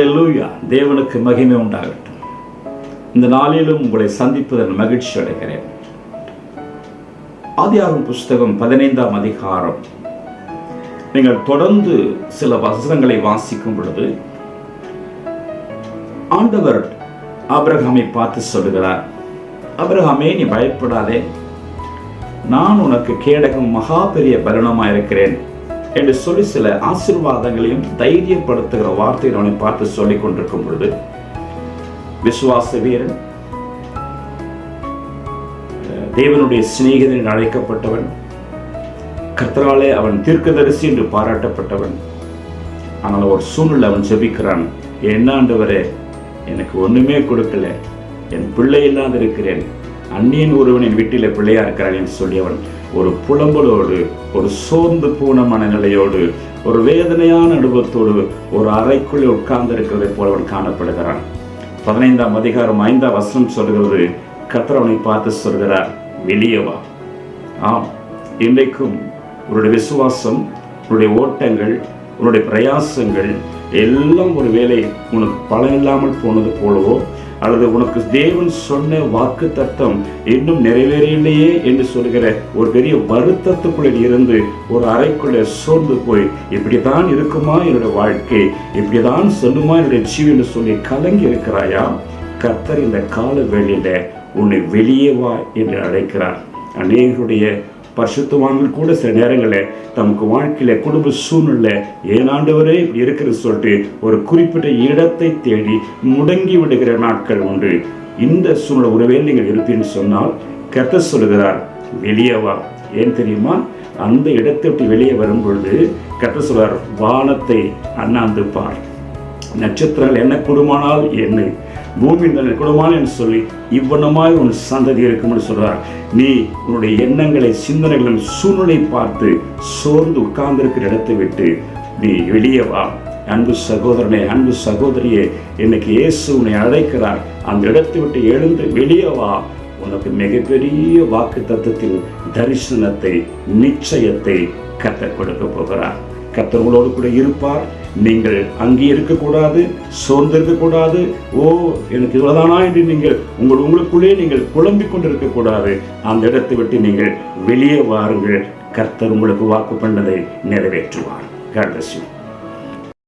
ஹல்லேலூயா. தேவனுக்கு மகிமை உண்டாகட்டும். இந்த நாளிலும் உங்களை சந்திப்பதன் மகிழ்ச்சி அடைகிறேன். ஆதியாகமம் புஸ்தகம் 15ஆம் அதிகாரம் நீங்கள் தொடர்ந்து சில வசனங்களை வாசிக்கும் பொழுது ஆண்டவர் ஆபிரகாமை பார்த்து சொல்லுகிறார், ஆபிரகாமே, நீ பயப்படாதே, நான் உனக்கு கேடகம் மகா பெரிய பலனமாக இருக்கிறேன் என்று சொல்லி சில ஆசீர்வாதங்களையும் தைரியப்படுத்துகிற வார்த்தையை அவனை பார்த்து சொல்லிக் கொண்டிருக்கும் பொழுது விசுவாச வீரன், தேவனுடைய சிநேகிதன் அழைக்கப்பட்டவன், கர்த்தராலே அவன் தீர்க்கதரிசி என்று பாராட்டப்பட்டவன். ஆனால் ஒரு சூழ்நிலை அவன் ஜெபிக்கிறான், என்ன ஆண்டவரே, எனக்கு ஒண்ணுமே கொடுக்கல, என் பிள்ளை இல்லாது இருக்கிறேன், அந்நியன் ஒருவனின் வீட்டில பிள்ளையா இருக்கிறான் என்று சொல்லி அவன் ஒரு புலம்பலோடு, ஒரு சோர்ந்து போன மனநிலையோடு, ஒரு வேதனையான அனுபவத்தோடு ஒரு அறைக்குள்ளே உட்கார்ந்து இருக்கிறதை போல அவன் காணப்படுகிறான். 15ஆம் அதிகாரம் 5ஆம் வசனம் சொல்கிறது, கர்த்தர் அவனை பார்த்து சொல்கிறார், வெளியே வா. ஆம், இன்றைக்கும் உன்னுடைய விசுவாசம், உன்னுடைய ஓட்டங்கள், உன்னுடைய பிரயாசங்கள் எல்லாம் ஒரு வேளை உனக்கு பலனில்லாமல் போனது போலவோ, அல்லது உனக்கு தேவன் சொன்ன வாக்கு தத்தம் இன்னும் நிறைவேறலையே என்று சொல்கிற ஒரு பெரிய வருத்தத்துக்குள்ளே இருந்து ஒரு அறைக்குள்ளே சோர்ந்து போய், இப்படித்தான் இருக்குமா என்னுடைய வாழ்க்கை, இப்படிதான் சொல்லுமா என்னுடைய ஜீவன் என்று சொல்லி கலங்கி இருக்கிறாயா? கர்த்தர் இந்த கால வேளையில உன்னை வெளியே வா என்று அழைக்கிறார். அநேகருடைய பரிசுத்தவான்கள் கூட சில நேரங்களில் தமக்கு வாழ்க்கையில குடும்ப சூழ்நிலை ஏனாண்டவரே இப்படி இருக்கிறது சொல்லிட்டு ஒரு குறிப்பிட்ட இடத்தை தேடி முடங்கி விடுகிற நாட்கள் உண்டு. இந்த சூழ்நிலை ஒருவேளை நீங்கள் இருப்பீன்னு சொன்னால் கர்த்தர் சொல்லுகிறார், வெளியே வா. ஏன் தெரியுமா? அந்த இடத்தை விட்டு வெளியே வரும் பொழுது கர்த்தர் சொல்றார், வானத்தை அண்ணாந்து பார், நட்சத்திரங்கள் என்ன கூடுமானால் என்ன, பூமியின் கூடுமானால் என்று சொல்லி இவ்வண்ணமாய் உன் சந்ததி இருக்கும்னு சொல்றார். நீ உன்னுடைய எண்ணங்களை, சிந்தனைகளும் சூழ்நிலை பார்த்து சோர்ந்து உட்கார்ந்திருக்கிற இடத்தை விட்டு நீ வெளியே வா. அன்பு சகோதரனே, அன்பு சகோதரியே, இன்னைக்கு இயேசு உன்னை அழைக்கிறார். அந்த இடத்தை விட்டு எழுந்து வெளியே வா. உனக்கு மிகப்பெரிய வாக்கு தத்தத்தின் தரிசனத்தை, நிச்சயத்தை கர்த்தர் கொடுக்க போகிறார். கர்த்தர் உங்களோடு கூட இருப்பார். நீங்கள் அங்கே இருக்கக்கூடாது, சோர்ந்து இருக்கக்கூடாது. ஓ, எனக்கு இவ்வளவுதானா என்று நீங்கள் உங்களுக்குள்ளே நீங்கள் குழம்பிக் கொண்டு இருக்கக்கூடாது. அந்த இடத்தை விட்டு நீங்கள் வெளியே வாருங்கள். கர்த்தர் உங்களுக்கு வாக்கு பண்ணதை நிறைவேற்றுவார். God bless you.